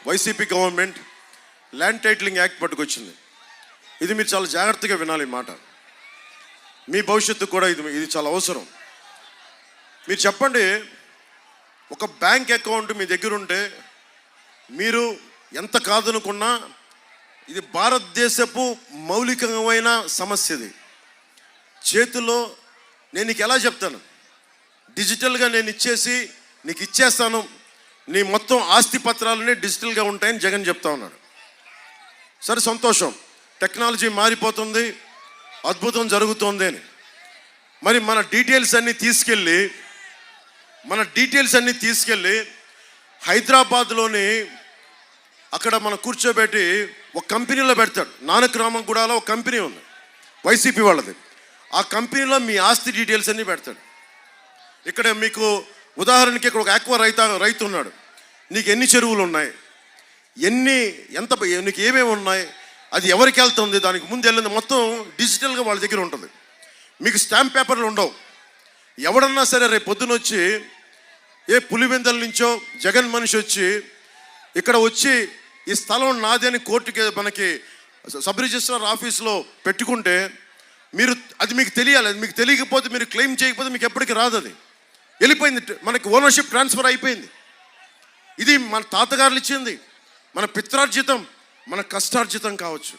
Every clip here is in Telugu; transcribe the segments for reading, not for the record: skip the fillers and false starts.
YCP government land titling act పట్టుకొచ్చింది. ఇది మీరు చాలా జాగ్రత్తగా వినాలి ఈ మాట. మీ భవిష్యత్తు కూడా ఇది చాలా అవసరం. మీరు చెప్పండి, ఒక బ్యాంక్ అకౌంట్ మీ దగ్గర ఉంటే మీరు ఎంత కాదనుకున్నా ఇది భారతదేశపు మౌలికమైన సమస్య. ఇది చేతిలో నేను నీకు ఎలా చెప్తాను, డిజిటల్గా నేను నీకు ఇచ్చేస్తాను, నీ మొత్తం ఆస్తి పత్రాలనే డిజిటల్గా ఉంటాయని జగన్ చెప్తా ఉన్నాడు. సరే, సంతోషం, టెక్నాలజీ మారిపోతుంది, అద్భుతం జరుగుతోంది అని. మరి మన డీటెయిల్స్ అన్నీ తీసుకెళ్ళి హైదరాబాద్లోని అక్కడ మనం కూర్చోబెట్టి ఒక కంపెనీలో పెడతాడు. నానక్రామగూడలో ఒక కంపెనీ ఉంది, వైసీపీ వాళ్ళది. ఆ కంపెనీలో మీ ఆస్తి డీటెయిల్స్ అన్నీ పెడతాడు. ఇక్కడ మీకు ఉదాహరణకి ఇక్కడ ఒక ఆక్వా రైతు ఉన్నాడు. నీకు ఎన్ని చెరువులు ఉన్నాయి, నీకు ఏమేమి ఉన్నాయి, అది ఎవరికి వెళ్తుంది, దానికి ముందు వెళ్ళింది మొత్తం డిజిటల్గా వాళ్ళ దగ్గర ఉంటుంది. మీకు స్టాంప్ పేపర్లు ఉండవు. ఎవడన్నా సరే రేపు పొద్దున వచ్చి ఏ పులివెందల నుంచో జగన్ మనిషి వచ్చి ఇక్కడ వచ్చి ఈ స్థలం నాది అని కోర్టుకి మనకి సబ్ రిజిస్ట్రార్ ఆఫీస్లో పెట్టుకుంటే అది మీకు తెలియాలి. అది మీకు తెలియకపోతే, మీరు క్లెయిమ్ చేయకపోతే మీకు ఎప్పటికీ రాదు. అది వెళ్ళిపోయింది, మనకి ఓనర్షిప్ ట్రాన్స్ఫర్ అయిపోయింది. ఇది మన తాతగారులు ఇచ్చింది, మన పిత్రార్జితం, మన కష్టార్జితం కావచ్చు.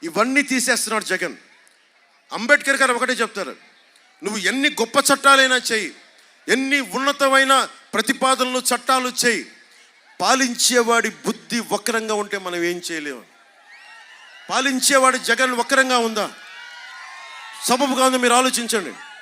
ఇవన్నీ తీసేస్తున్నాడు జగన్. అంబేద్కర్ గారు ఒకటే చెప్తారు, నువ్వు ఎన్ని గొప్ప చట్టాలైనా చెయ్యి, ఎన్ని ఉన్నతమైన ప్రతిపాదనలు చట్టాలు చెయ్యి, పాలించేవాడి బుద్ధి వక్రంగా ఉంటే మనం ఏం చేయలేము. పాలించేవాడి జగన్ వక్రంగా ఉందా, సబబుగా ఉందా? మీరు ఆలోచించండి.